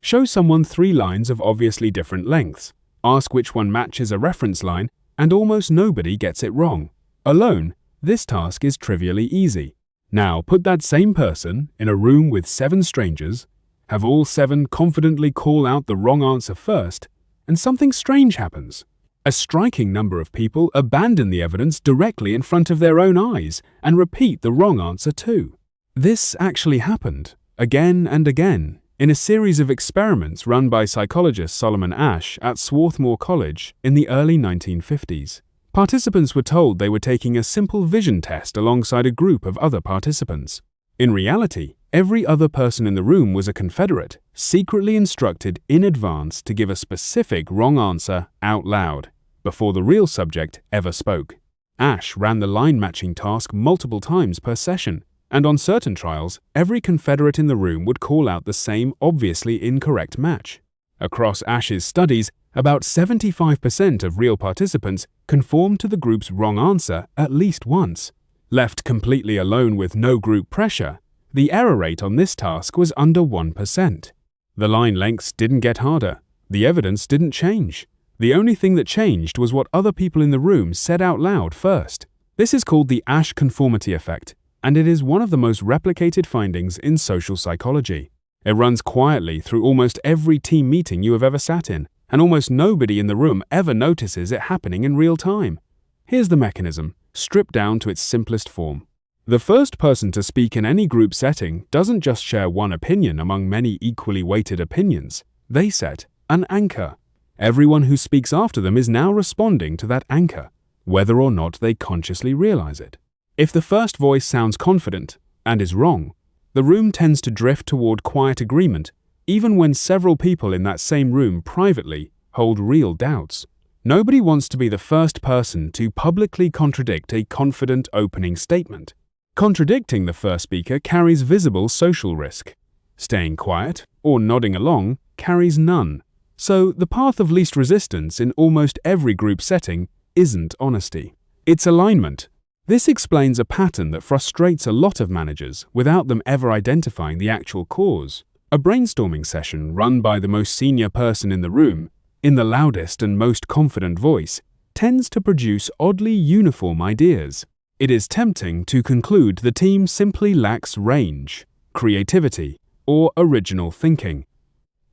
Show someone 3 lines of obviously different lengths. Ask which one matches a reference line, and almost nobody gets it wrong. Alone, this task is trivially easy. Now put that same person in a room with 7 strangers, have all 7 confidently call out the wrong answer first, and something strange happens. A striking number of people abandon the evidence directly in front of their own eyes and repeat the wrong answer too. This actually happened, again and again, in a series of experiments run by psychologist Solomon Asch at Swarthmore College in the early 1950s. Participants were told they were taking a simple vision test alongside a group of other participants. In reality, every other person in the room was a Confederate, secretly instructed in advance to give a specific wrong answer out loud, before the real subject ever spoke. Asch ran the line-matching task multiple times per session, and on certain trials, every Confederate in the room would call out the same obviously incorrect match. Across Asch's studies, about 75% of real participants conformed to the group's wrong answer at least once. Left completely alone with no group pressure, the error rate on this task was under 1%. The line lengths didn't get harder. The evidence didn't change. The only thing that changed was what other people in the room said out loud first. This is called the Asch conformity effect, and it is one of the most replicated findings in social psychology. It runs quietly through almost every team meeting you have ever sat in, and almost nobody in the room ever notices it happening in real time. Here's the mechanism, stripped down to its simplest form. The first person to speak in any group setting doesn't just share one opinion among many equally weighted opinions. They set an anchor. Everyone who speaks after them is now responding to that anchor, whether or not they consciously realize it. If the first voice sounds confident and is wrong, the room tends to drift toward quiet agreement, even when several people in that same room privately hold real doubts. Nobody wants to be the first person to publicly contradict a confident opening statement. Contradicting the first speaker carries visible social risk. Staying quiet or nodding along carries none. So the path of least resistance in almost every group setting isn't honesty. It's alignment. This explains a pattern that frustrates a lot of managers without them ever identifying the actual cause. A brainstorming session run by the most senior person in the room, in the loudest and most confident voice, tends to produce oddly uniform ideas. It is tempting to conclude the team simply lacks range, creativity, or original thinking.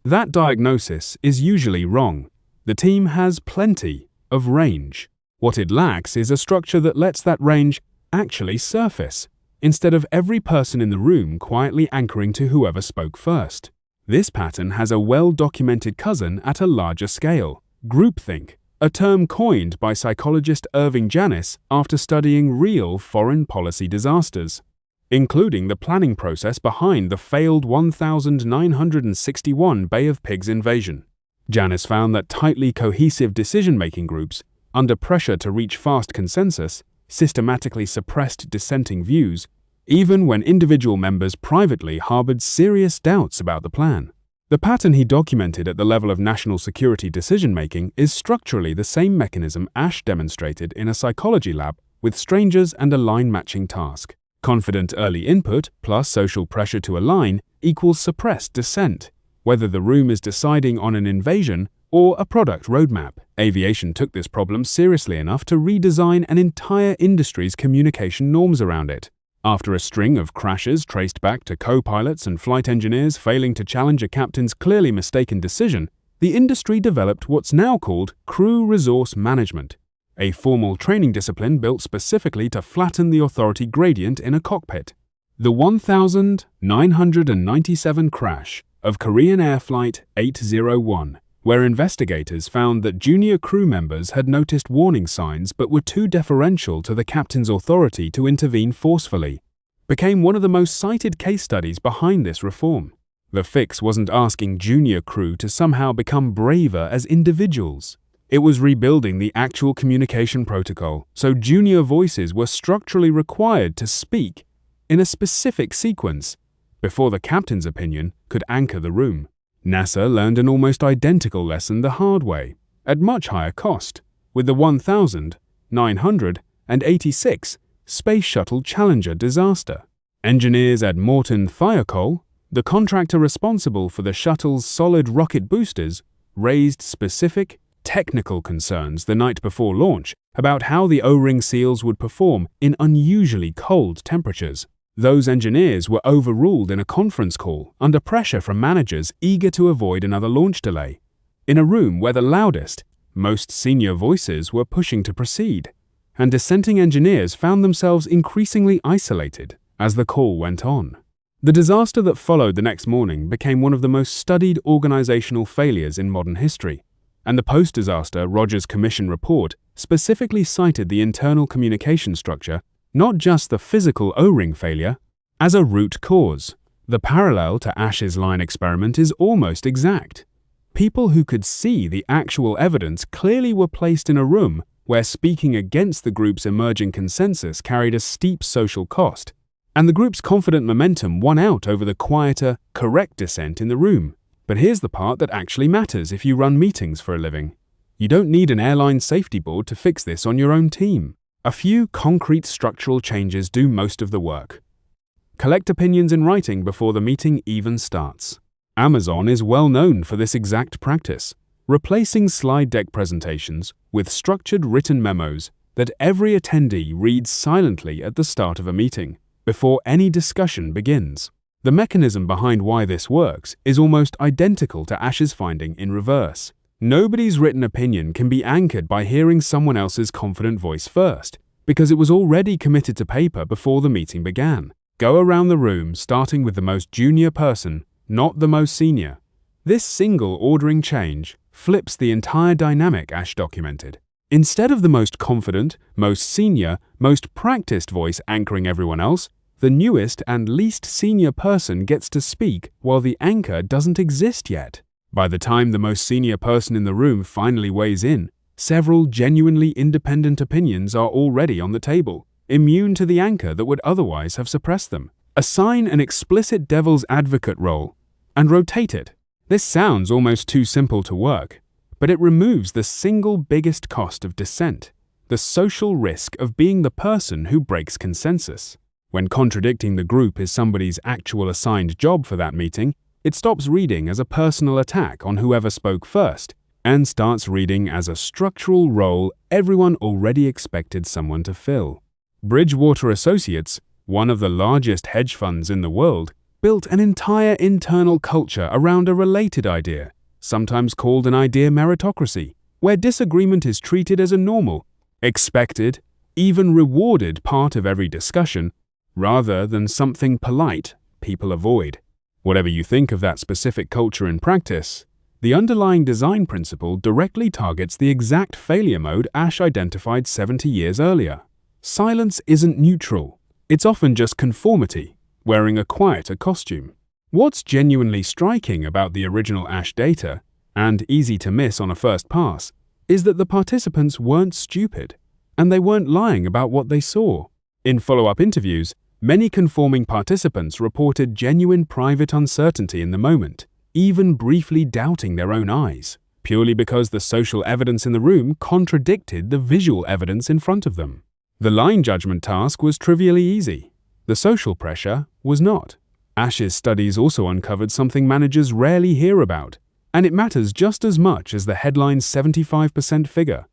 That diagnosis is usually wrong. The team has plenty of range. What it lacks is a structure that lets that range actually surface, instead of every person in the room quietly anchoring to whoever spoke first. This pattern has a well-documented cousin at a larger scale, groupthink, a term coined by psychologist Irving Janis after studying real foreign policy disasters, including the planning process behind the failed 1961 Bay of Pigs invasion. Janis found that tightly cohesive decision-making groups, under pressure to reach fast consensus, systematically suppressed dissenting views, even when individual members privately harbored serious doubts about the plan. The pattern he documented at the level of national security decision-making is structurally the same mechanism Asch demonstrated in a psychology lab with strangers and a line-matching task. Confident early input plus social pressure to align equals suppressed dissent, whether the room is deciding on an invasion or a product roadmap. Aviation took this problem seriously enough to redesign an entire industry's communication norms around it. After a string of crashes traced back to co-pilots and flight engineers failing to challenge a captain's clearly mistaken decision, the industry developed what's now called crew resource management, a formal training discipline built specifically to flatten the authority gradient in a cockpit. The 1997 crash of Korean Air Flight 801, where investigators found that junior crew members had noticed warning signs but were too deferential to the captain's authority to intervene forcefully, became one of the most cited case studies behind this reform. The fix wasn't asking junior crew to somehow become braver as individuals. It was rebuilding the actual communication protocol, so junior voices were structurally required to speak in a specific sequence before the captain's opinion could anchor the room. NASA learned an almost identical lesson the hard way, at much higher cost, with the 1986 Space Shuttle Challenger disaster. Engineers at Morton Thiokol, The contractor responsible for the shuttle's solid rocket boosters raised specific, technical concerns the night before launch about how the O-ring seals would perform in unusually cold temperatures. Those engineers were overruled in a conference call under pressure from managers eager to avoid another launch delay, in a room where the loudest, most senior voices were pushing to proceed, and dissenting engineers found themselves increasingly isolated as the call went on. The disaster that followed the next morning became one of the most studied organizational failures in modern history, and the post-disaster Rogers Commission report specifically cited the internal communication structure, not just the physical O-ring failure, as a root cause. The parallel to Asch's line experiment is almost exact. People who could see the actual evidence clearly were placed in a room where speaking against the group's emerging consensus carried a steep social cost, and the group's confident momentum won out over the quieter, correct dissent in the room. But here's the part that actually matters if you run meetings for a living. You don't need an airline safety board to fix this on your own team. A few concrete structural changes do most of the work. Collect opinions in writing before the meeting even starts. Amazon is well known for this exact practice, replacing slide deck presentations with structured written memos that every attendee reads silently at the start of a meeting, before any discussion begins. The mechanism behind why this works is almost identical to Asch's finding in reverse. Nobody's written opinion can be anchored by hearing someone else's confident voice first, because it was already committed to paper before the meeting began. Go around the room starting with the most junior person, not the most senior. This single ordering change flips the entire dynamic Asch documented. Instead of the most confident, most senior, most practiced voice anchoring everyone else, the newest and least senior person gets to speak while the anchor doesn't exist yet. By the time the most senior person in the room finally weighs in, several genuinely independent opinions are already on the table, immune to the anchor that would otherwise have suppressed them. Assign an explicit devil's advocate role and rotate it. This sounds almost too simple to work, but it removes the single biggest cost of dissent, the social risk of being the person who breaks consensus. When contradicting the group is somebody's actual assigned job for that meeting, it stops reading as a personal attack on whoever spoke first and starts reading as a structural role everyone already expected someone to fill. Bridgewater Associates, one of the largest hedge funds in the world, built an entire internal culture around a related idea, sometimes called an idea meritocracy, where disagreement is treated as a normal, expected, even rewarded part of every discussion, rather than something polite people avoid. Whatever you think of that specific culture in practice, the underlying design principle directly targets the exact failure mode Asch identified 70 years earlier. Silence isn't neutral. It's often just conformity, wearing a quieter costume. What's genuinely striking about the original Asch data, and easy to miss on a first pass, is that the participants weren't stupid, and they weren't lying about what they saw. In follow-up interviews, many conforming participants reported genuine private uncertainty in the moment, even briefly doubting their own eyes, purely because the social evidence in the room contradicted the visual evidence in front of them. The line judgment task was trivially easy. The social pressure was not. Asch's studies also uncovered something managers rarely hear about, and it matters just as much as the headline's 75% figure.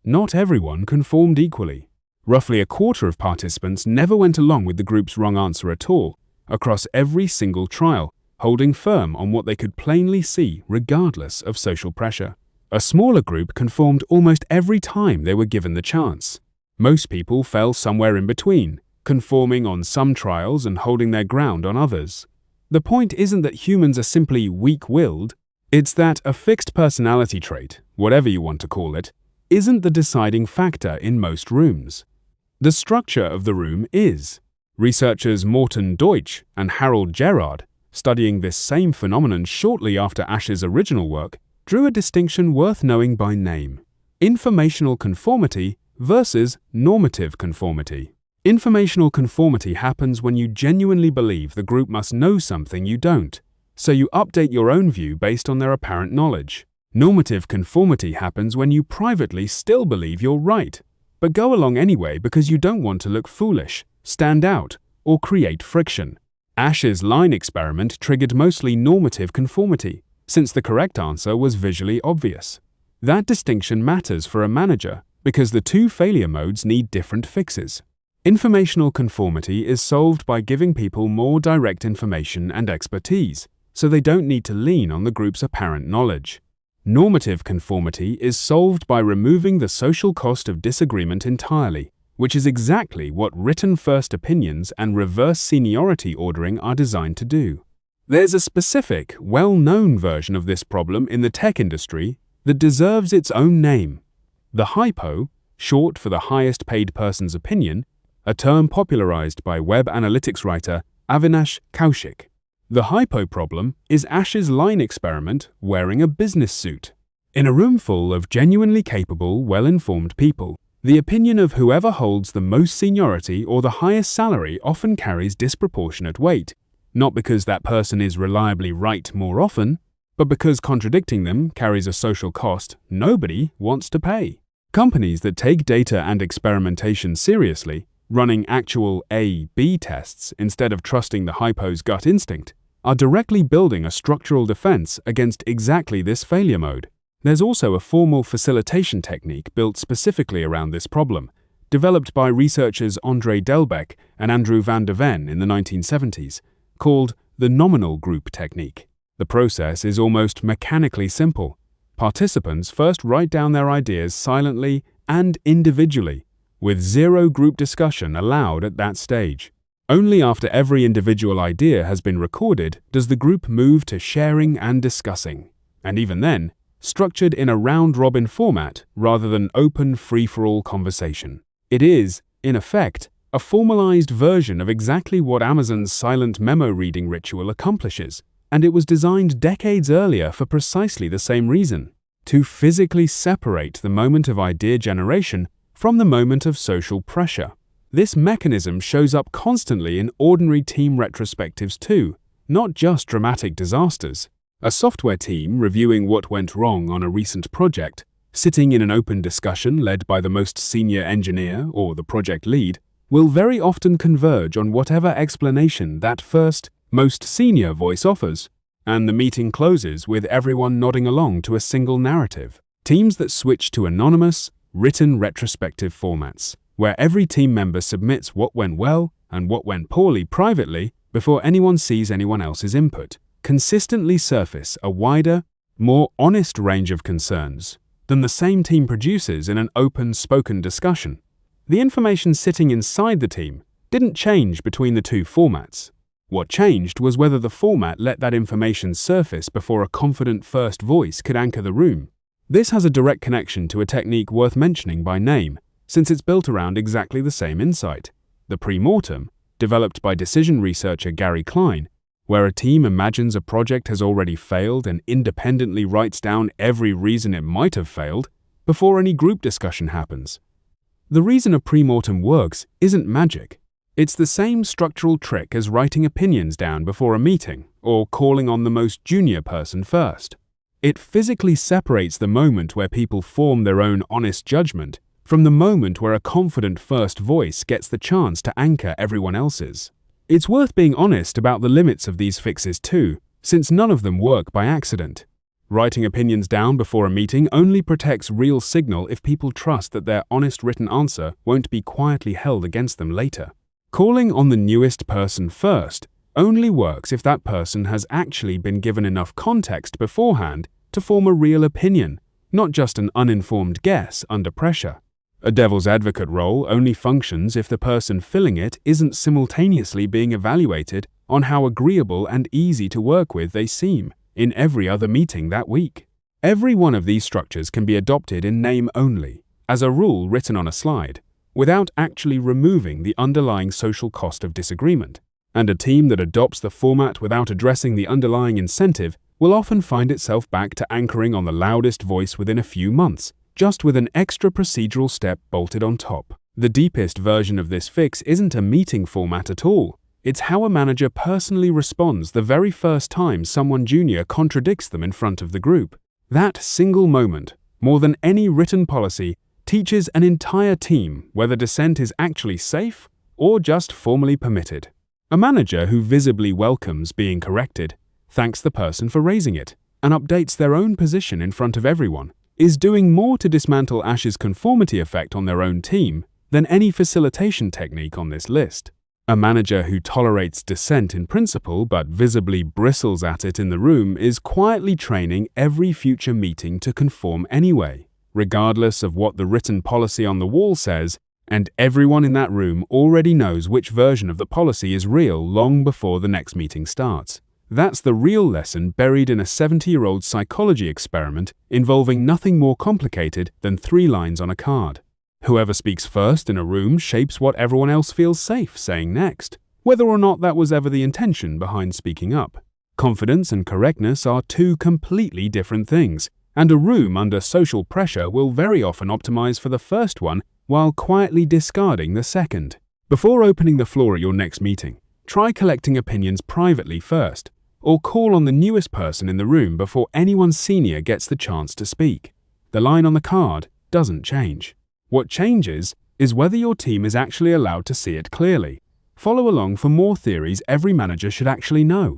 Not everyone conformed equally. Roughly a quarter of participants never went along with the group's wrong answer at all, across every single trial, holding firm on what they could plainly see regardless of social pressure. A smaller group conformed almost every time they were given the chance. Most people fell somewhere in between, conforming on some trials and holding their ground on others. The point isn't that humans are simply weak-willed, it's that a fixed personality trait, whatever you want to call it, isn't the deciding factor in most rooms. The structure of the room is. Researchers Morten Deutsch and Harold Gerard, studying this same phenomenon shortly after Asch's original work, drew a distinction worth knowing by name: informational conformity versus normative conformity. Informational conformity happens when you genuinely believe the group must know something you don't, so you update your own view based on their apparent knowledge. Normative conformity happens when you privately still believe you're right, but go along anyway because you don't want to look foolish, stand out, or create friction. Asch's line experiment triggered mostly normative conformity, since the correct answer was visually obvious. That distinction matters for a manager because the two failure modes need different fixes. Informational conformity is solved by giving people more direct information and expertise, so they don't need to lean on the group's apparent knowledge. Normative conformity is solved by removing the social cost of disagreement entirely, which is exactly what written first opinions and reverse seniority ordering are designed to do. There's a specific, well-known version of this problem in the tech industry that deserves its own name. The hypo, short for the highest paid person's opinion, a term popularized by web analytics writer Avinash Kaushik. The hypo problem is Asch's line experiment wearing a business suit. In a room full of genuinely capable, well-informed people, the opinion of whoever holds the most seniority or the highest salary often carries disproportionate weight, not because that person is reliably right more often, but because contradicting them carries a social cost nobody wants to pay. Companies that take data and experimentation seriously, running actual A/B tests instead of trusting the hypo's gut instinct, are directly building a structural defense against exactly this failure mode. There's also a formal facilitation technique built specifically around this problem, developed by researchers André Delbecq and Andrew van der Ven in the 1970s, called the nominal group technique. The process is almost mechanically simple. Participants first write down their ideas silently and individually, with zero group discussion allowed at that stage. Only after every individual idea has been recorded does the group move to sharing and discussing, and even then, structured in a round-robin format rather than open free-for-all conversation. It is, in effect, a formalized version of exactly what Amazon's silent memo reading ritual accomplishes, and it was designed decades earlier for precisely the same reason: to physically separate the moment of idea generation from the moment of social pressure. This mechanism shows up constantly in ordinary team retrospectives too, not just dramatic disasters. A software team reviewing what went wrong on a recent project, sitting in an open discussion led by the most senior engineer or the project lead, will very often converge on whatever explanation that first, most senior voice offers, and the meeting closes with everyone nodding along to a single narrative. Teams that switch to anonymous, written retrospective formats, where every team member submits what went well and what went poorly privately before anyone sees anyone else's input, consistently surface a wider, more honest range of concerns than the same team produces in an open, spoken discussion. The information sitting inside the team didn't change between the two formats. What changed was whether the format let that information surface before a confident first voice could anchor the room. This has a direct connection to a technique worth mentioning by name, since it's built around exactly the same insight: the pre-mortem, developed by decision researcher Gary Klein, where a team imagines a project has already failed and independently writes down every reason it might have failed before any group discussion happens. The reason a pre-mortem works isn't magic. It's the same structural trick as writing opinions down before a meeting or calling on the most junior person first. It physically separates the moment where people form their own honest judgment from the moment where a confident first voice gets the chance to anchor everyone else's. It's worth being honest about the limits of these fixes too, since none of them work by accident. Writing opinions down before a meeting only protects real signal if people trust that their honest written answer won't be quietly held against them later. Calling on the newest person first only works if that person has actually been given enough context beforehand to form a real opinion, not just an uninformed guess under pressure. A devil's advocate role only functions if the person filling it isn't simultaneously being evaluated on how agreeable and easy to work with they seem in every other meeting that week. Every one of these structures can be adopted in name only, as a rule written on a slide, without actually removing the underlying social cost of disagreement. And a team that adopts the format without addressing the underlying incentive will often find itself back to anchoring on the loudest voice within a few months, just with an extra procedural step bolted on top. The deepest version of this fix isn't a meeting format at all. It's how a manager personally responds the very first time someone junior contradicts them in front of the group. That single moment, more than any written policy, teaches an entire team whether dissent is actually safe or just formally permitted. A manager who visibly welcomes being corrected, thanks the person for raising it, and updates their own position in front of everyone, is doing more to dismantle Asch's conformity effect on their own team than any facilitation technique on this list. A manager who tolerates dissent in principle but visibly bristles at it in the room is quietly training every future meeting to conform anyway, regardless of what the written policy on the wall says, and everyone in that room already knows which version of the policy is real long before the next meeting starts. That's the real lesson buried in a 70-year-old psychology experiment involving nothing more complicated than 3 lines on a card. Whoever speaks first in a room shapes what everyone else feels safe saying next, whether or not that was ever the intention behind speaking up. Confidence and correctness are 2 completely different things, and a room under social pressure will very often optimize for the first one while quietly discarding the second. Before opening the floor at your next meeting, try collecting opinions privately first, or call on the newest person in the room before anyone senior gets the chance to speak. The line on the card doesn't change. What changes is whether your team is actually allowed to see it clearly. Follow along for more theories every manager should actually know.